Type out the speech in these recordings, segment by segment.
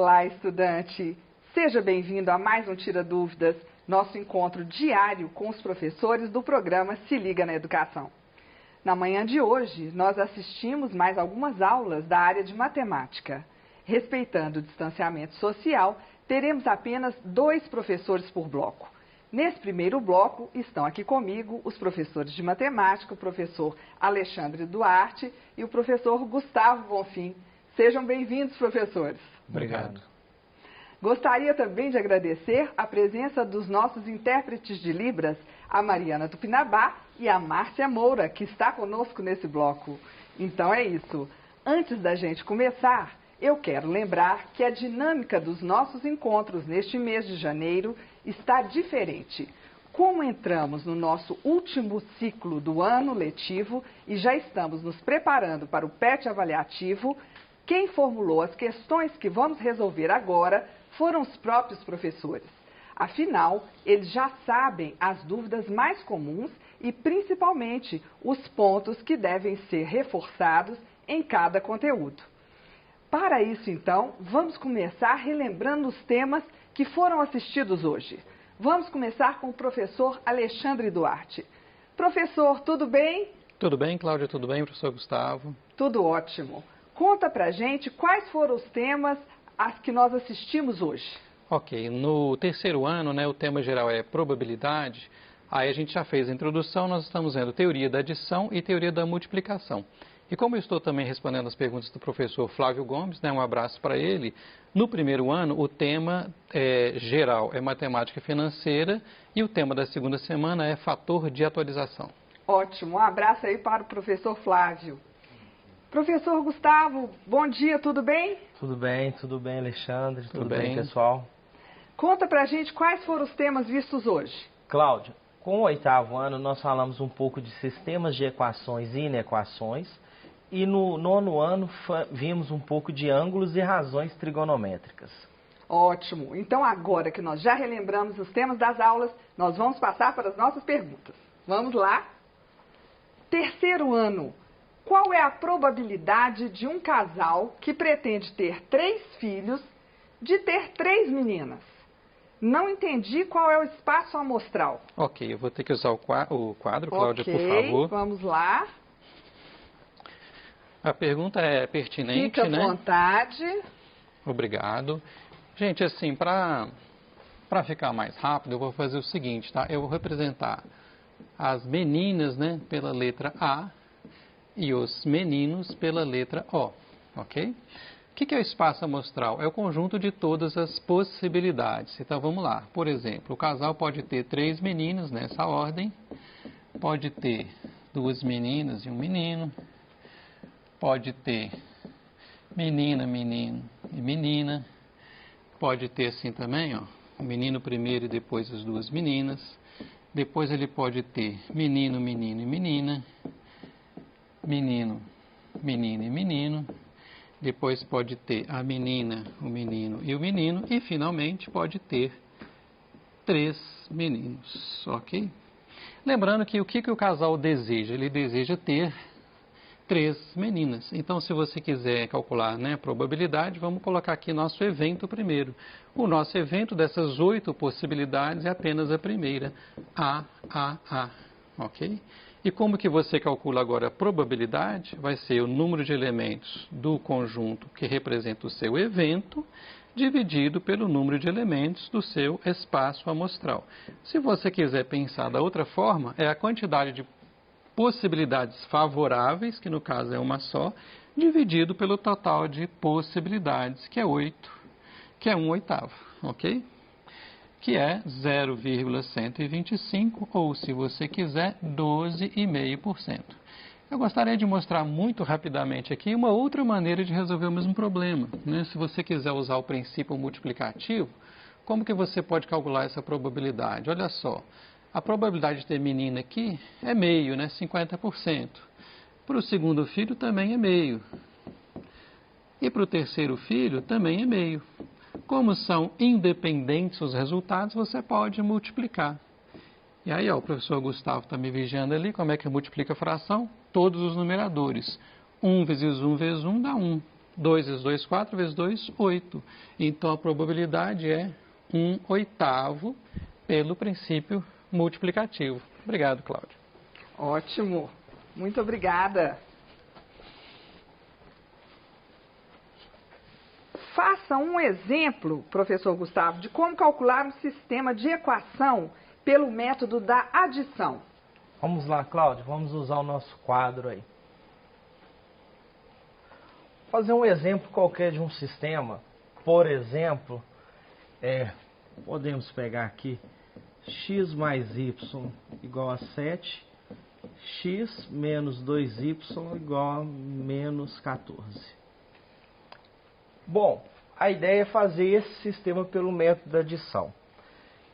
Olá, estudante! Seja bem-vindo a mais um Tira Dúvidas, nosso encontro diário com os professores do programa Se Liga na Educação. Na manhã de hoje, nós assistimos mais algumas aulas da área de matemática. Respeitando o distanciamento social, teremos apenas 2 professores por bloco. Nesse primeiro bloco, estão aqui comigo os professores de matemática, o professor Alexandre Duarte e o professor Gustavo Bonfim. Sejam bem-vindos, professores. Obrigado. Gostaria também de agradecer a presença dos nossos intérpretes de Libras, a Mariana Tupinambá e a Márcia Moura, que está conosco nesse bloco. Então é isso. Antes da gente começar, eu quero lembrar que a dinâmica dos nossos encontros neste mês de janeiro está diferente. Como entramos no nosso último ciclo do ano letivo e já estamos nos preparando para o PET avaliativo, quem formulou as questões que vamos resolver agora foram os próprios professores. Afinal, eles já sabem as dúvidas mais comuns e, principalmente, os pontos que devem ser reforçados em cada conteúdo. Para isso, então, vamos começar relembrando os temas que foram assistidos hoje. Vamos começar com o professor Alexandre Duarte. Professor, tudo bem? Tudo bem, Cláudia? Tudo bem, professor Gustavo? Tudo ótimo. Conta pra gente quais foram os temas as que nós assistimos hoje. Ok, no terceiro ano, o tema geral é probabilidade. Aí a gente já fez a introdução, nós estamos vendo teoria da adição e teoria da multiplicação. E como eu estou também respondendo as perguntas do professor Flávio Gomes, um abraço para ele, no primeiro ano o tema geral é matemática financeira e o tema da segunda semana é fator de atualização. Ótimo, um abraço aí para o professor Flávio. Professor Gustavo, bom dia, tudo bem? Tudo bem, Alexandre, tudo bem, pessoal? Conta pra gente quais foram os temas vistos hoje. Cláudia, com o 8º ano nós falamos um pouco de sistemas de equações e inequações e no 9º ano vimos um pouco de ângulos e razões trigonométricas. Ótimo, então agora que nós já relembramos os temas das aulas, nós vamos passar para as nossas perguntas. Vamos lá? Terceiro ano. Qual é a probabilidade de um casal que pretende ter 3 filhos de ter 3 meninas? Não entendi qual é o espaço amostral. Ok, eu vou ter que usar o quadro, Cláudia, por favor. Vamos lá. A pergunta é pertinente, Fica à vontade. Obrigado. Gente, assim, para ficar mais rápido, eu vou fazer o seguinte, tá? Eu vou representar as meninas, pela letra A, e os meninos pela letra O, ok? O que é o espaço amostral? É o conjunto de todas as possibilidades. Então, vamos lá. Por exemplo, o casal pode ter 3 meninas nessa ordem, pode ter 2 meninas e um menino, pode ter menina, menino e menina, pode ter assim também, o menino primeiro e depois as 2 meninas, depois ele pode ter menino, menino e menina, menino, menina e menino, depois pode ter a menina, o menino e o menino, e finalmente pode ter 3 meninos, ok? Lembrando que o que o casal deseja? Ele deseja ter 3 meninas. Então, se você quiser calcular a probabilidade, vamos colocar aqui nosso evento primeiro. O nosso evento dessas 8 possibilidades é apenas a primeira, A, ok? E como que você calcula agora a probabilidade? Vai ser o número de elementos do conjunto que representa o seu evento, dividido pelo número de elementos do seu espaço amostral. Se você quiser pensar da outra forma, é a quantidade de possibilidades favoráveis, que no caso é uma só, dividido pelo total de possibilidades, que é 8, que é 1/8, ok? Que é 0,125, ou, se você quiser, 12,5%. Eu gostaria de mostrar muito rapidamente aqui uma outra maneira de resolver o mesmo problema. Se você quiser usar o princípio multiplicativo, como que você pode calcular essa probabilidade? Olha só, a probabilidade de ter menina aqui é meio, 50%. Para o segundo filho também é meio. E para o terceiro filho também é meio. Como são independentes os resultados, você pode multiplicar. E aí, o professor Gustavo está me vigiando ali, como é que multiplica a fração? Todos os numeradores. 1 vezes 1 vezes 1 dá 1. 2 vezes 2, 4 vezes 2, 8. Então, a probabilidade é 1/8 pelo princípio multiplicativo. Obrigado, Cláudia. Ótimo. Muito obrigada. Faça um exemplo, professor Gustavo, de como calcular um sistema de equação pelo método da adição. Vamos lá, Cláudia, vamos usar o nosso quadro aí. Fazer um exemplo qualquer de um sistema, por exemplo, podemos pegar aqui x mais y igual a 7, x menos 2y igual a menos 14. Bom, a ideia é fazer esse sistema pelo método da adição.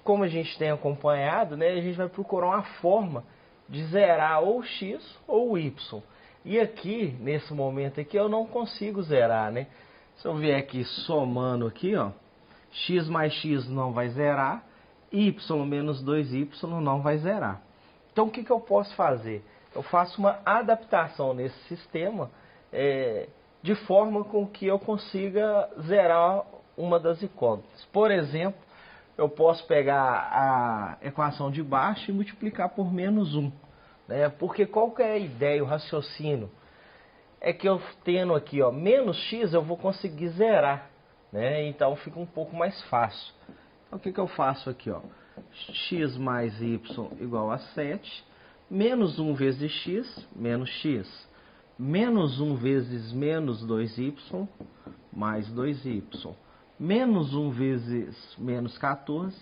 Como a gente tem acompanhado, né, a gente vai procurar uma forma de zerar ou x ou y. E aqui, nesse momento aqui, eu não consigo zerar, né? Se eu vier aqui somando aqui, ó, x mais x não vai zerar, y menos 2y não vai zerar. Então, o que eu posso fazer? Eu faço uma adaptação nesse sistema, de forma com que eu consiga zerar uma das incógnitas. Por exemplo, eu posso pegar a equação de baixo e multiplicar por menos 1. Né? Porque qual que é a ideia, o raciocínio? É que eu tendo aqui, ó, menos x, eu vou conseguir zerar. Né? Então fica um pouco mais fácil. Então o que eu faço aqui? Ó? X mais y igual a 7, menos 1 vezes x, menos x. Menos 1 vezes menos 2y, mais 2y. Menos 1 vezes menos 14,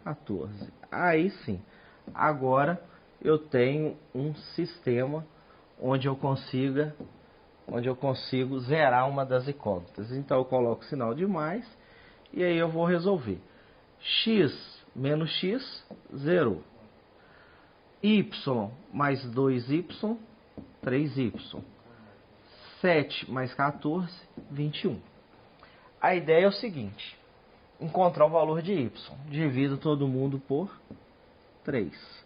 14. Aí sim, agora eu tenho um sistema onde eu consigo zerar uma das incógnitas. Então eu coloco o sinal de mais e aí eu vou resolver. X menos x, zerou. Y mais 2y, 3y. 7 mais 14, 21. A ideia é o seguinte: encontrar o valor de y. Divido todo mundo por 3.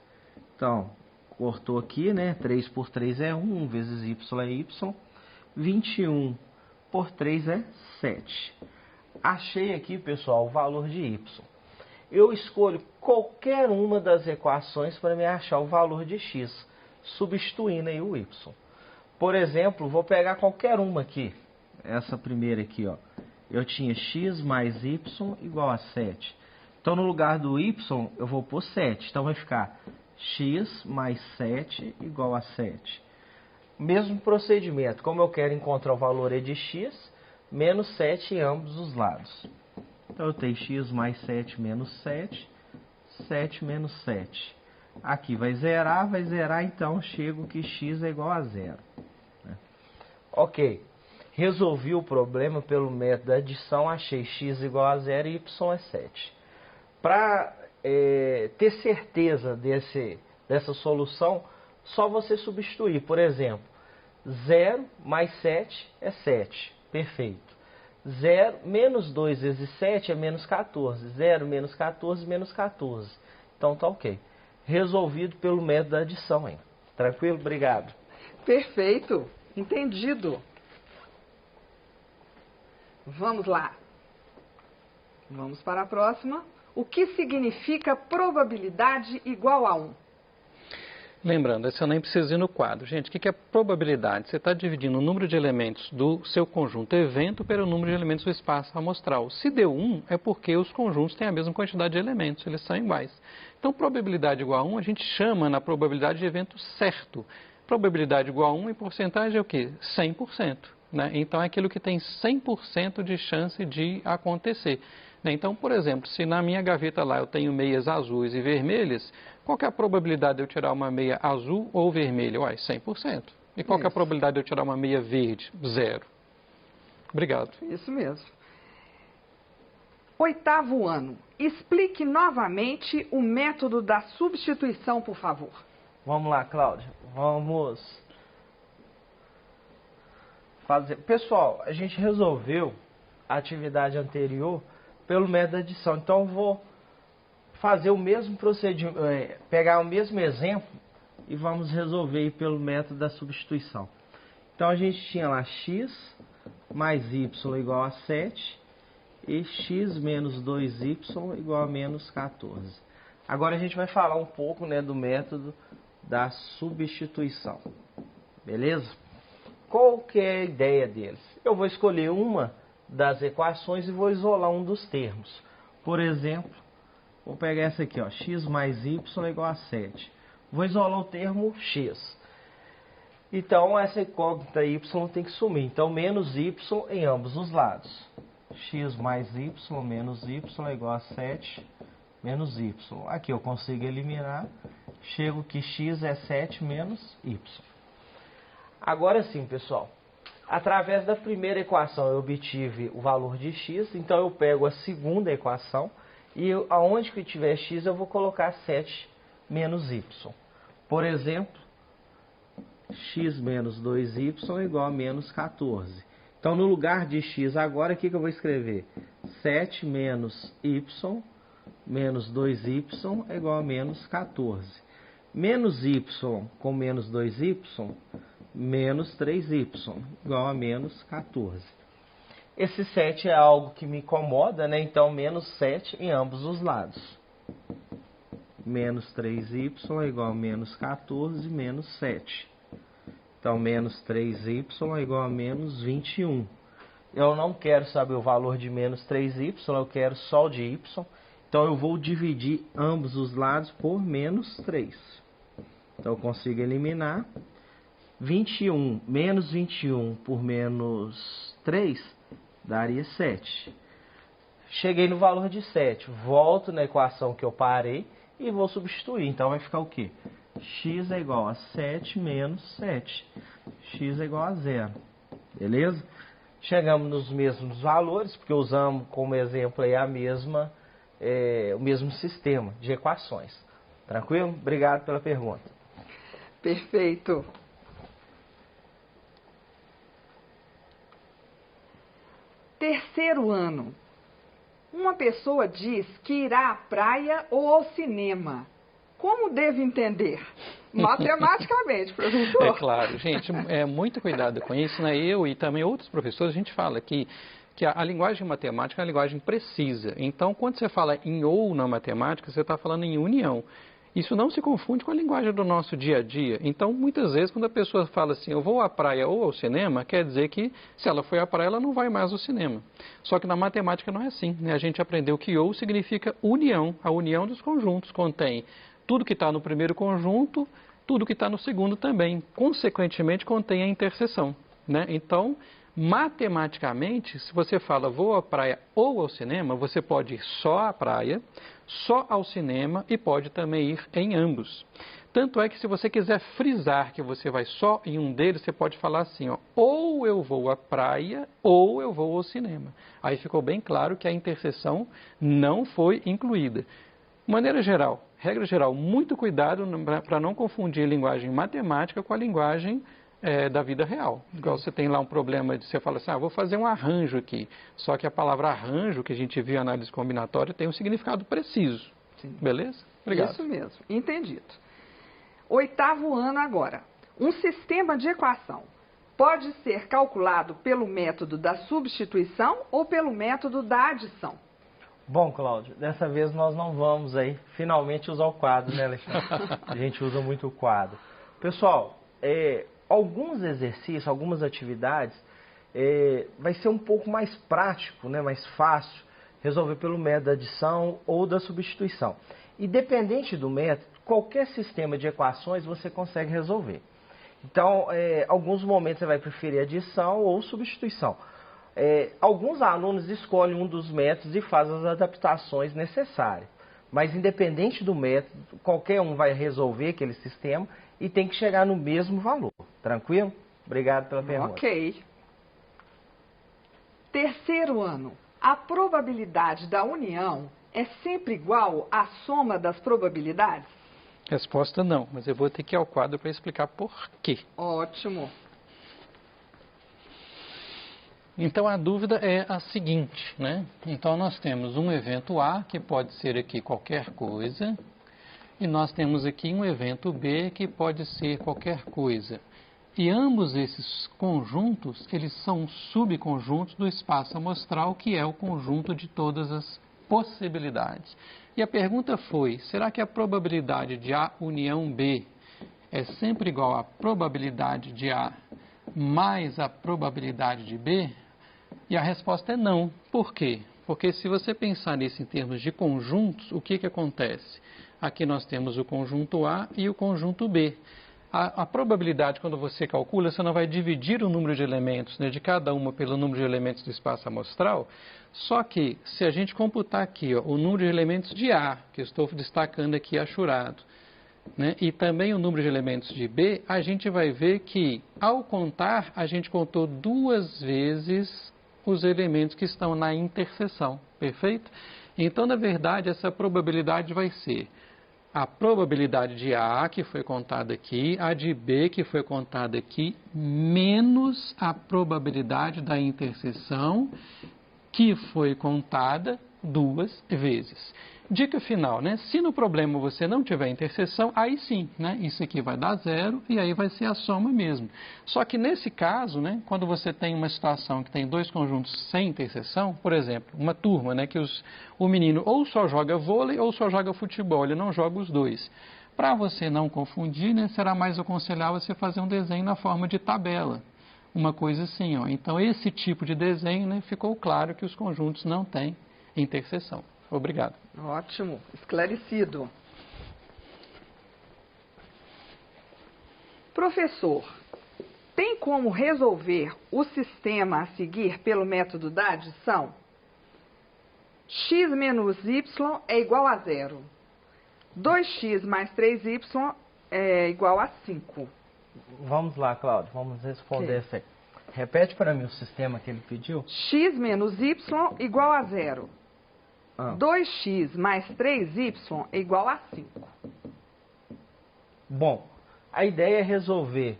Então, cortou aqui, né? 3 por 3 é 1, 1 vezes y é y. 21 por 3 é 7. Achei aqui, pessoal, o valor de y. Eu escolho qualquer uma das equações para me achar o valor de x, substituindo aí o y. Por exemplo, vou pegar qualquer uma aqui. Essa primeira aqui, ó. Eu tinha x mais y igual a 7. Então, no lugar do y, eu vou pôr 7. Então, vai ficar x mais 7 igual a 7. Mesmo procedimento. Como eu quero encontrar o valor de x, menos 7 em ambos os lados. Então, eu tenho x mais 7 menos 7. 7 menos 7. Aqui vai zerar, então chego que x é igual a 0. Ok, resolvi o problema pelo método da adição, achei x igual a 0 e y é 7. Para ter certeza dessa solução, só você substituir. Por exemplo, 0 mais 7 é 7, perfeito. 0 menos 2 vezes 7 é menos 14, 0 menos 14, menos 14. Então tá ok. Resolvido pelo método da adição, hein? Tranquilo? Obrigado. Perfeito. Entendido. Vamos lá. Vamos para a próxima. O que significa probabilidade igual a 1? Lembrando, esse eu nem preciso ir no quadro. Gente, o que é probabilidade? Você está dividindo o número de elementos do seu conjunto evento pelo número de elementos do espaço amostral. Se deu 1, é porque os conjuntos têm a mesma quantidade de elementos, eles são iguais. Então, probabilidade igual a 1, a gente chama na probabilidade de evento certo. Probabilidade igual a 1 em porcentagem é o quê? 100%. Né? Então, é aquilo que tem 100% de chance de acontecer. Né? Então, por exemplo, se na minha gaveta lá eu tenho meias azuis e vermelhas, qual que é a probabilidade de eu tirar uma meia azul ou vermelha? Uai, 100%. E qual que é a probabilidade de eu tirar uma meia verde? 0. Obrigado. Isso mesmo. 8º ano. Explique novamente o método da substituição, por favor. Vamos lá, Cláudia. Vamos fazer. Pessoal, a gente resolveu a atividade anterior pelo método da adição. Então, eu vou fazer o mesmo procedimento, pegar o mesmo exemplo e vamos resolver pelo método da substituição. Então, a gente tinha lá x mais y igual a 7 e x menos 2y igual a menos 14. Agora a gente vai falar um pouco, né, do método da substituição. Beleza? Qual que é a ideia deles? Eu vou escolher uma das equações e vou isolar um dos termos. Por exemplo, vou pegar essa aqui, ó, x mais y igual a 7. Vou isolar o termo x. Então, essa incógnita y tem que sumir. Então, menos y em ambos os lados. X mais y menos y é igual a 7 menos y. Aqui eu consigo eliminar. Chego que x é 7 menos y. Agora sim, pessoal. Através da primeira equação eu obtive o valor de x. Então, eu pego a segunda equação. E aonde que tiver x eu vou colocar 7 menos y. Por exemplo, x menos 2y é igual a menos 14. Então, no lugar de x agora, o que eu vou escrever? 7 menos y menos 2y é igual a menos 14. Menos y com menos 2y, menos 3y, igual a menos 14. Esse 7 é algo que me incomoda, né? Então, menos 7 em ambos os lados. Menos 3y é igual a menos 14, menos 7. Então, menos 3y é igual a menos 21. Eu não quero saber o valor de menos 3y, eu quero só o de y. Então, eu vou dividir ambos os lados por menos 3. Então, eu consigo eliminar. 21, menos 21 por menos 3, daria 7. Cheguei no valor de 7. Volto na equação que eu parei e vou substituir. Então, vai ficar o quê? X é igual a 7 menos 7. X é igual a 0. Beleza? Chegamos nos mesmos valores, porque usamos como exemplo aí o mesmo sistema de equações. Tranquilo? Obrigado pela pergunta. Perfeito. Terceiro ano. Uma pessoa diz que irá à praia ou ao cinema. Como deve entender? Matematicamente, professor. É claro, gente, muito cuidado com isso, né? Eu e também outros professores, a gente fala que a linguagem matemática é uma linguagem precisa. Então, quando você fala em ou na matemática, você está falando em união. Isso não se confunde com a linguagem do nosso dia a dia. Então, muitas vezes, quando a pessoa fala assim, eu vou à praia ou ao cinema, quer dizer que se ela foi à praia, ela não vai mais ao cinema. Só que na matemática não é assim, né? A gente aprendeu que ou significa união. A união dos conjuntos contém tudo que está no primeiro conjunto, tudo que está no segundo também. Consequentemente, contém a interseção, né? Então, matematicamente, se você fala vou à praia ou ao cinema, você pode ir só à praia, só ao cinema e pode também ir em ambos. Tanto é que se você quiser frisar que você vai só em um deles, você pode falar assim, ó, ou eu vou à praia ou eu vou ao cinema. Aí ficou bem claro que a interseção não foi incluída. Maneira geral, regra geral, muito cuidado para não confundir linguagem matemática com a linguagem da vida real. Igual você tem lá um problema de você fala assim, vou fazer um arranjo aqui. Só que a palavra arranjo, que a gente viu em análise combinatória, tem um significado preciso. Sim. Beleza? Obrigado. Isso mesmo, entendido. Oitavo ano agora. Um sistema de equação pode ser calculado pelo método da substituição ou pelo método da adição? Bom, Cláudio, dessa vez nós não vamos aí finalmente usar o quadro, né, Alexandre? A gente usa muito o quadro. Pessoal, alguns exercícios, algumas atividades, vai ser um pouco mais prático, né, mais fácil resolver pelo método da adição ou da substituição. Independente do método, qualquer sistema de equações você consegue resolver. Então, alguns momentos você vai preferir adição ou substituição. Alguns alunos escolhem um dos métodos e fazem as adaptações necessárias. Mas independente do método, qualquer um vai resolver aquele sistema e tem que chegar no mesmo valor. Tranquilo? Obrigado pela pergunta. Ok. Terceiro ano. A probabilidade da união é sempre igual à soma das probabilidades? Resposta não, mas eu vou ter que ir ao quadro para explicar por quê. Ótimo. Então, a dúvida é a seguinte, né? Então, nós temos um evento A, que pode ser aqui qualquer coisa, e nós temos aqui um evento B, que pode ser qualquer coisa. E ambos esses conjuntos, eles são subconjuntos do espaço amostral, que é o conjunto de todas as possibilidades. E a pergunta foi, será que a probabilidade de A união B é sempre igual à probabilidade de A mais a probabilidade de B? E a resposta é não. Por quê? Porque se você pensar nisso em termos de conjuntos, o que acontece? Aqui nós temos o conjunto A e o conjunto B. A probabilidade, quando você calcula, você não vai dividir o número de elementos, né, de cada uma pelo número de elementos do espaço amostral. Só que, se a gente computar aqui ó, o número de elementos de A, que eu estou destacando aqui achurado, né, e também o número de elementos de B, a gente vai ver que, ao contar, a gente contou 2 vezes os elementos que estão na interseção, perfeito? Então, na verdade, essa probabilidade vai ser a probabilidade de A, que foi contada aqui, a de B, que foi contada aqui, menos a probabilidade da interseção, que foi contada 2 vezes. Dica final, né? Se no problema você não tiver interseção, aí sim, né? Isso aqui vai dar 0 e aí vai ser a soma mesmo. Só que nesse caso, né? Quando você tem uma situação que tem 2 conjuntos sem interseção, por exemplo, uma turma, né? Que o menino ou só joga vôlei ou só joga futebol, ele não joga os dois. Para você não confundir, né? Será mais aconselhável você fazer um desenho na forma de tabela. Uma coisa assim, ó. Então, esse tipo de desenho, né? Ficou claro que os conjuntos não têm interseção. Obrigado. Ótimo, esclarecido. Professor, tem como resolver o sistema a seguir pelo método da adição? X menos y é igual a 0. 2x mais 3y é igual a 5. Vamos lá, Cláudio, vamos responder Ok. essa aí. Repete para mim o sistema que ele pediu. X menos y igual a 0. Ah. 2x mais 3y é igual a 5. Bom, a ideia é resolver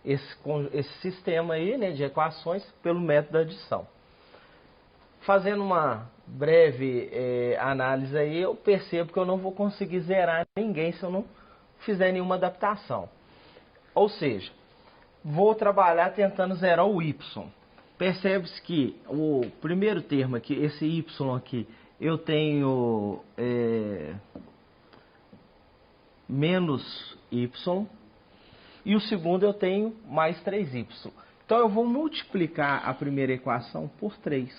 esse sistema aí, né, de equações pelo método da adição. Fazendo uma breve análise aí, eu percebo que eu não vou conseguir zerar ninguém se eu não fizer nenhuma adaptação. Ou seja, vou trabalhar tentando zerar o y. Percebe-se que o primeiro termo aqui, esse y aqui, eu tenho menos y, e o segundo eu tenho mais 3y. Então eu vou multiplicar a primeira equação por 3.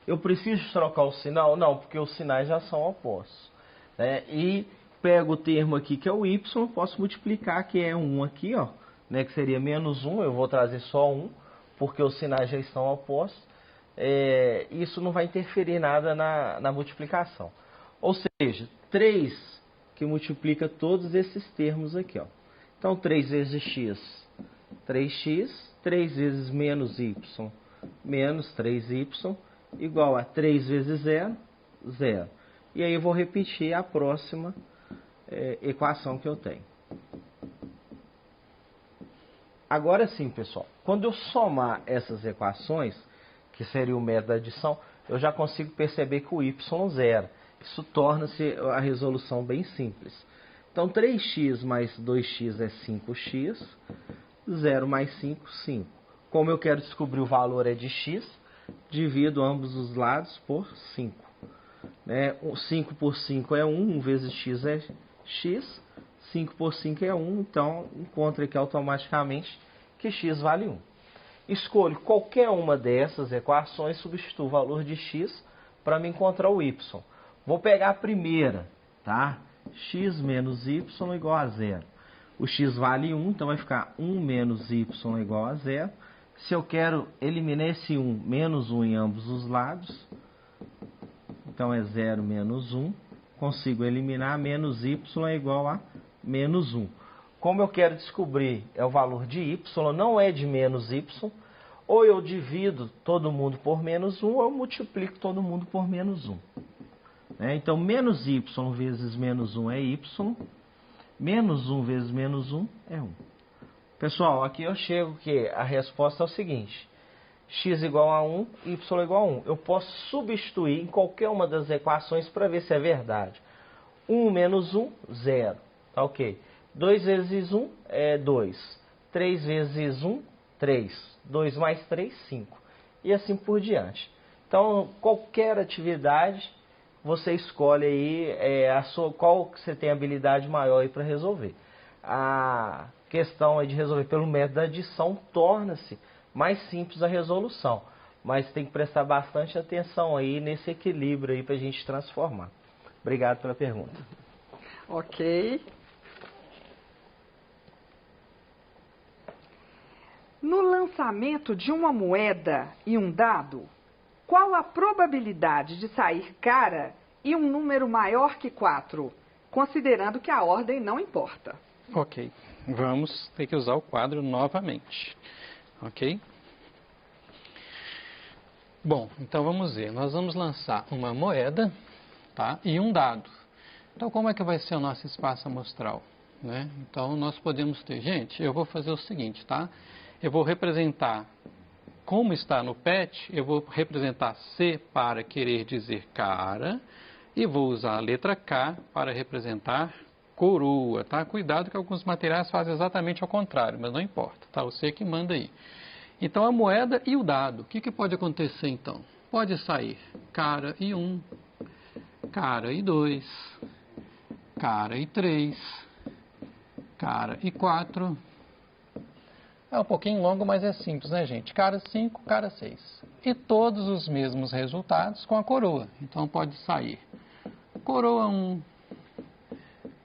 Eu preciso trocar o sinal? Não, porque os sinais já são opostos. Né? E pego o termo aqui que é o y, posso multiplicar, que é 1 aqui, ó, né, que seria menos 1, eu vou trazer só 1, porque os sinais já estão opostos. Isso não vai interferir nada na multiplicação. Ou seja, 3 que multiplica todos esses termos aqui. Ó. Então, 3 vezes x, 3x, 3 vezes menos y, menos 3y, igual a 3 vezes 0, 0. E aí eu vou repetir a próxima equação que eu tenho. Agora sim, pessoal, quando eu somar essas equações, que seria o método da adição, eu já consigo perceber que o y zero. Isso torna-se a resolução bem simples. Então, 3x mais 2x é 5x, 0 mais 5, 5. Como eu quero descobrir o valor de x, divido ambos os lados por 5. 5 por 5 é 1, 1 vezes x é x, 5 por 5 é 1, então encontro aqui automaticamente que x vale 1. Escolho qualquer uma dessas equações, substituo o valor de x para me encontrar o y. Vou pegar a primeira, tá? X menos y igual a 0. O x vale 1, então vai ficar 1 menos y igual a 0. Se eu quero eliminar esse 1, menos 1 em ambos os lados, então é 0 menos 1. Consigo eliminar, menos y é igual a menos 1. Como eu quero descobrir o valor de y, não é de menos y, ou eu divido todo mundo por menos 1, ou eu multiplico todo mundo por menos 1. Então, menos y vezes menos 1 é y, menos 1 vezes menos 1 é 1. Pessoal, aqui eu chego que a resposta é o seguinte: x igual a 1, y igual a 1. Eu posso substituir em qualquer uma das equações para ver se é verdade. 1 menos 1, 0. Tá ok. 2 vezes 1 é 2. 3 vezes 1, 3. 2 mais 3, 5. E assim por diante. Então, qualquer atividade, você escolhe aí qual que você tem habilidade maior para resolver. A questão de resolver pelo método da adição torna-se mais simples a resolução. Mas tem que prestar bastante atenção aí nesse equilíbrio aí para a gente transformar. Obrigado pela pergunta. Ok. No lançamento de uma moeda e um dado, qual a probabilidade de sair cara e um número maior que 4, considerando que a ordem não importa? Ok, vamos ter que usar o quadro novamente. Ok? Bom, então vamos ver. Nós vamos lançar uma moeda, tá? E um dado. Então, como é que vai ser o nosso espaço amostral? Né? Então, nós podemos ter... Gente, eu vou fazer o seguinte, tá? Eu vou representar, como está no PET, eu vou representar C para querer dizer cara e vou usar a letra K para representar coroa, tá? Cuidado que alguns materiais fazem exatamente ao contrário, mas não importa, tá? Você que manda aí. Então, a moeda e o dado. O que pode acontecer, então? Pode sair cara e 1, cara e 2, cara e 3, cara e 4. É um pouquinho longo, mas é simples, né, gente? Cara 5, cara 6. E todos os mesmos resultados com a coroa. Então, pode sair coroa 1,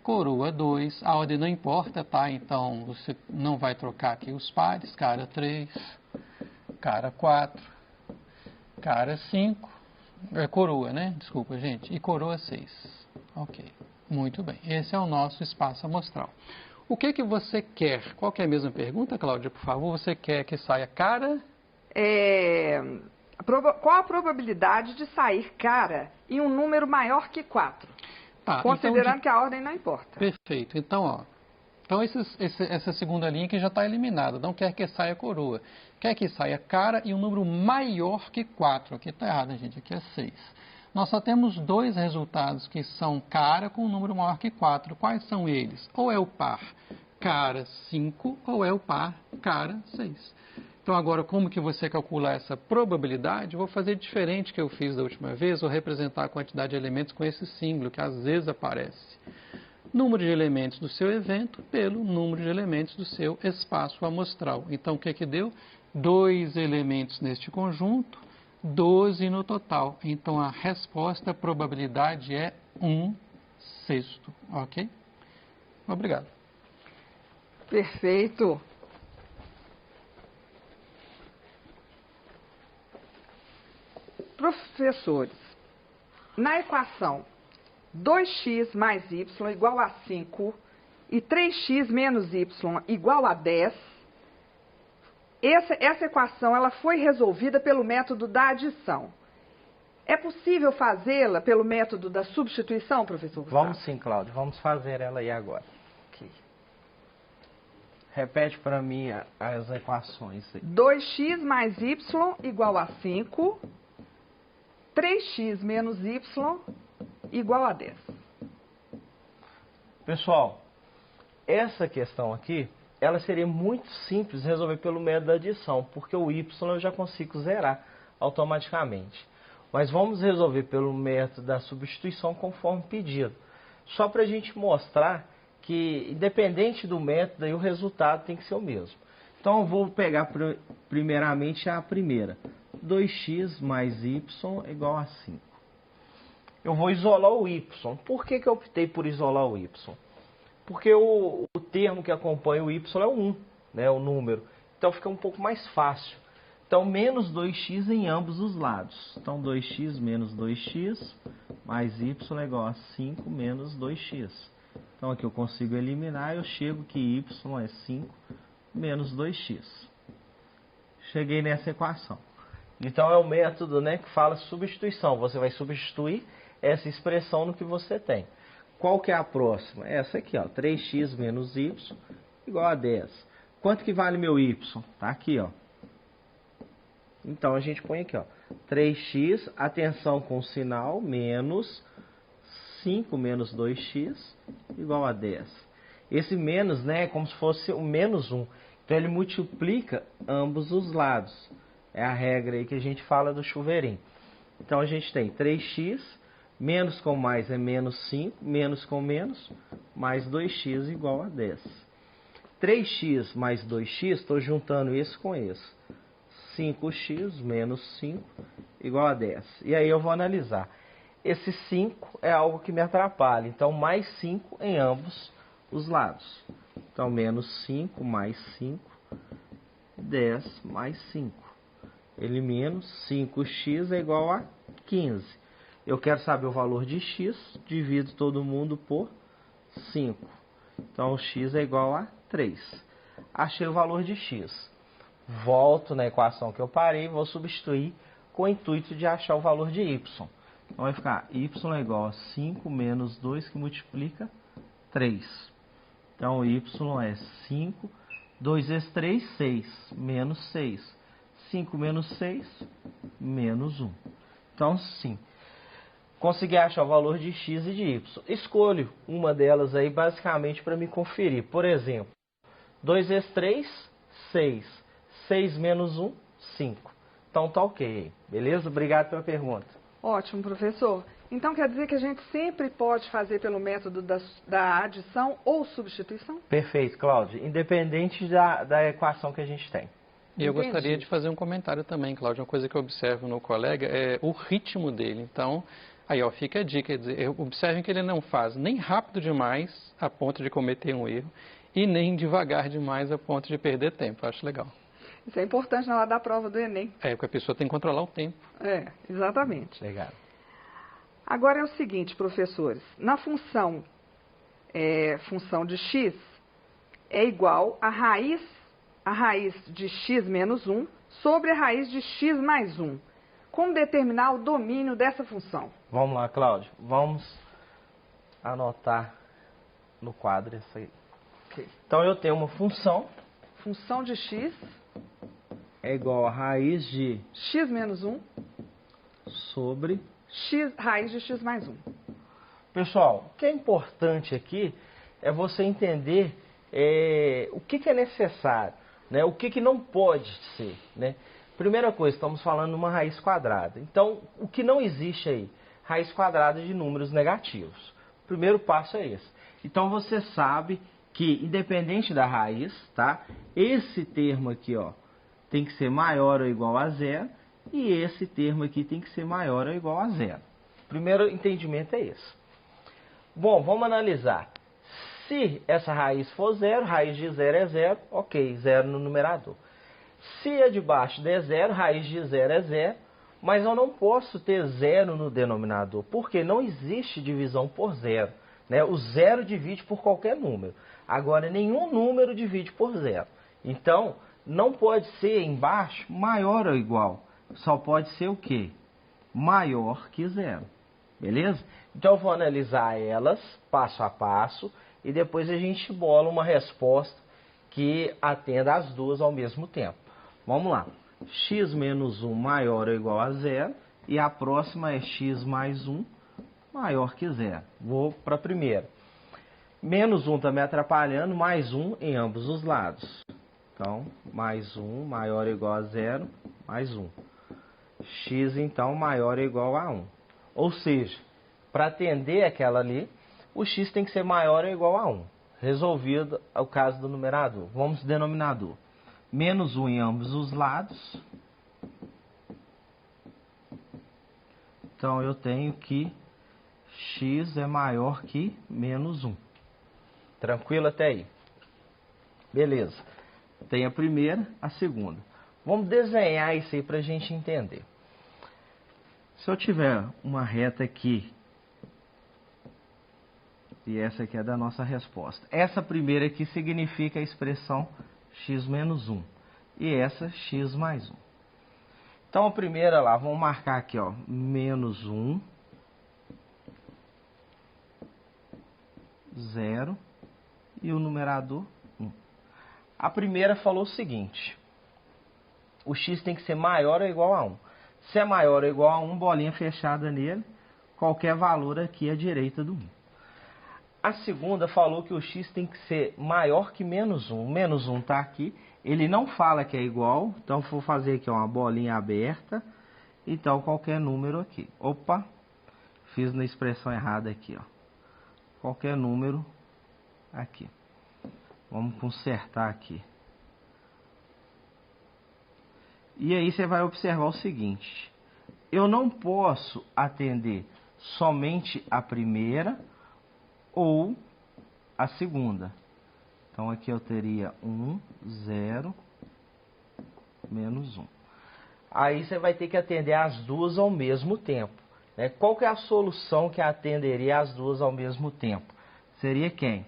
coroa 2. A ordem não importa, tá? Então, você não vai trocar aqui os pares. Cara 3, cara 4, cara 5. É coroa, né? Desculpa, gente. E coroa 6. Ok. Muito bem. Esse é o nosso espaço amostral. O que você quer? Qual que é a mesma pergunta, Cláudia, por favor? Você quer que saia cara? Qual a probabilidade de sair cara e um número maior que 4? Tá, considerando então, que a ordem não importa. Perfeito. Então, ó. Então, essa segunda linha aqui já está eliminada. Não quer que saia coroa. Quer que saia cara e um número maior que 4. Aqui está errado, gente. Aqui é 6. Nós só temos dois resultados que são cara com um número maior que 4. Quais são eles? Ou é o par cara 5 ou é o par cara 6. Então, agora, como que você calcula essa probabilidade? Eu vou fazer diferente que eu fiz da última vez. Vou representar a quantidade de elementos com esse símbolo, que às vezes aparece. Número de elementos do seu evento pelo número de elementos do seu espaço amostral. Então, o que deu? 2 elementos neste conjunto, 12 no total. Então, a resposta, a probabilidade é 1/6. Ok? Obrigado. Perfeito. Professores, na equação 2x mais y igual a 5 e 3x menos y igual a 10, essa equação ela foi resolvida pelo método da adição. É possível fazê-la pelo método da substituição, professor Gustavo? Vamos sim, Cláudio. Vamos fazer ela aí agora. Okay. Repete para mim as equações. 2x mais y igual a 5, 3x menos y igual a 10. Pessoal, essa questão aqui, ela seria muito simples de resolver pelo método da adição, porque o y eu já consigo zerar automaticamente. Mas vamos resolver pelo método da substituição conforme pedido. Só para a gente mostrar que, independente do método, aí o resultado tem que ser o mesmo. Então, eu vou pegar primeiramente a primeira. 2x mais y igual a 5. Eu vou isolar o y. Por que eu optei por isolar o y? Porque o termo que acompanha o y é o 1, né, o número. Então, fica um pouco mais fácil. Então, menos 2x em ambos os lados. Então, 2x menos 2x mais y é igual a 5 menos 2x. Então, aqui eu consigo eliminar, eu chego que y é 5 menos 2x. Cheguei nessa equação. Então, é o método, né, que fala substituição. Você vai substituir essa expressão no que você tem. Qual que é a próxima? Essa aqui, ó, 3x menos y igual a 10. Quanto que vale meu y? Tá aqui, ó. Então, a gente põe aqui, ó, 3x, atenção com o sinal, menos 5 menos 2x igual a 10. Esse menos, né, é como se fosse o menos 1. Então ele multiplica ambos os lados. É a regra aí que a gente fala do chuveirinho. Então a gente tem 3x, menos com mais é menos 5, menos com menos, mais 2x igual a 10. 3x mais 2x, estou juntando isso com isso. 5x menos 5 igual a 10. E aí eu vou analisar. Esse 5 é algo que me atrapalha. Então, mais 5 em ambos os lados. Então, menos 5 mais 5, 10 mais 5. Elimino, 5x é igual a 15. Eu quero saber o valor de x, divido todo mundo por 5. Então, x é igual a 3. Achei o valor de x. Volto na equação que eu parei e vou substituir com o intuito de achar o valor de y. Então vai ficar y é igual a 5 menos 2 que multiplica 3. Então y é 5, 2 vezes 3, 6, menos 6. 5 menos 6, menos 1. Então sim, consegui achar o valor de x e de y. Escolho uma delas aí basicamente para me conferir. Por exemplo, 2 vezes 3, 6. 6 menos 1, 5. Então tá ok, beleza? Obrigado pela pergunta. Ótimo, professor. Então quer dizer que a gente sempre pode fazer pelo método da adição ou substituição? Perfeito, Cláudio. Independente da equação que a gente tem. E eu gostaria de fazer um comentário também, Cláudio. Uma coisa que eu observo no colega é o ritmo dele. Então, aí ó, fica a dica. Quer dizer, observem que ele não faz nem rápido demais a ponto de cometer um erro e nem devagar demais a ponto de perder tempo. Acho legal. Isso é importante na hora da prova do Enem. É, porque a pessoa tem que controlar o tempo. É, exatamente. Legal. Agora é o seguinte, professores. Na função de x é igual a raiz de x menos 1 sobre a raiz de x mais 1. Como determinar o domínio dessa função? Vamos lá, Cláudio. Vamos anotar no quadro isso aí. Okay. Então eu tenho uma função. Função de x é igual a raiz de x menos 1 sobre raiz de x mais 1. Pessoal, o que é importante aqui é você entender o que é necessário, né? O que não pode ser, né? Primeira coisa, estamos falando de uma raiz quadrada. Então, o que não existe aí? Raiz quadrada de números negativos. O primeiro passo é esse. Então, você sabe que, independente da raiz, tá? Esse termo aqui, ó, tem que ser maior ou igual a zero, e esse termo aqui tem que ser maior ou igual a zero. O primeiro entendimento é esse. Bom, vamos analisar. Se essa raiz for zero, raiz de zero é zero, ok, zero no numerador. Se a de baixo der zero, raiz de zero é zero, mas eu não posso ter zero no denominador, porque não existe divisão por zero, né? O zero divide por qualquer número. Agora, nenhum número divide por zero. Então, não pode ser embaixo maior ou igual. Só pode ser o quê? Maior que zero. Beleza? Então eu vou analisar elas passo a passo e depois a gente bola uma resposta que atenda as duas ao mesmo tempo. Vamos lá. X menos 1 maior ou igual a zero e a próxima é x mais 1 maior que zero. Vou para a primeira. Menos 1 está me atrapalhando, mais 1 em ambos os lados. Então, mais 1 maior ou igual a zero, mais 1. X, então, maior ou igual a 1. Ou seja, para atender aquela ali, o x tem que ser maior ou igual a 1. Resolvido o caso do numerador. Vamos ao denominador. Menos 1 em ambos os lados. Então, eu tenho que x é maior que menos 1. Tranquilo até aí? Beleza. Tem a primeira, a segunda. Vamos desenhar isso aí para a gente entender. Se eu tiver uma reta aqui, e essa aqui é da nossa resposta. Essa primeira aqui significa a expressão x menos 1. E essa x mais 1. Então a primeira lá, vamos marcar aqui, ó, menos 1, 0 e o numerador 1. A primeira falou o seguinte: o x tem que ser maior ou igual a 1. Se é maior ou igual a 1, bolinha fechada nele, qualquer valor aqui à direita do 1. A segunda falou que o x tem que ser maior que menos 1. Menos 1 está aqui. Ele não fala que é igual. Então, vou fazer aqui uma bolinha aberta. Então, qualquer número aqui. Opa! Fiz na expressão errada aqui, ó. Qualquer número aqui. Vamos consertar aqui. E aí você vai observar o seguinte. Eu não posso atender somente a primeira ou a segunda. Então aqui eu teria 1, 0, menos 1. Aí você vai ter que atender as duas ao mesmo tempo. Né? Qual que é a solução que atenderia as duas ao mesmo tempo? Seria quem?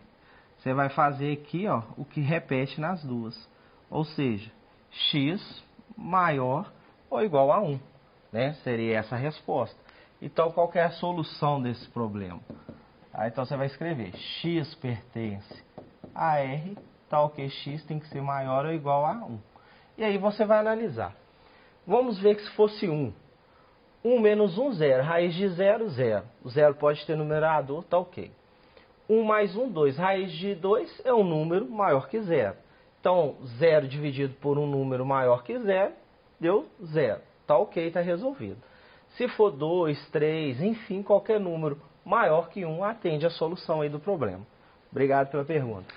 Você vai fazer aqui, ó, o que repete nas duas. Ou seja, x maior ou igual a 1. Né? Seria essa a resposta. Então, qual que é a solução desse problema? Então, você vai escrever x pertence a R, tal que x tem que ser maior ou igual a 1. E aí você vai analisar. Vamos ver que se fosse 1. 1 menos 1, 0. Raiz de 0, 0. O 0 pode ter numerador, tá ok. 1 mais 1, 2. Raiz de 2 é um número maior que 0. Então, 0 dividido por um número maior que 0, deu 0. Tá ok, tá resolvido. Se for 2, 3, enfim, qualquer número maior que 1 atende a solução aí do problema. Obrigado pela pergunta.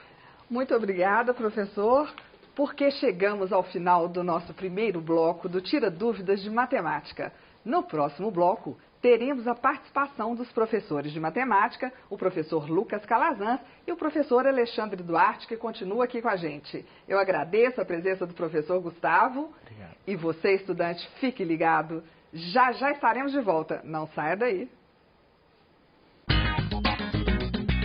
Muito obrigada, professor, porque chegamos ao final do nosso primeiro bloco do Tira Dúvidas de Matemática. No próximo bloco, teremos a participação dos professores de matemática, o professor Lucas Calazans e o professor Alexandre Duarte, que continua aqui com a gente. Eu agradeço a presença do professor Gustavo. Obrigado. E você, estudante, fique ligado. Já já estaremos de volta. Não saia daí.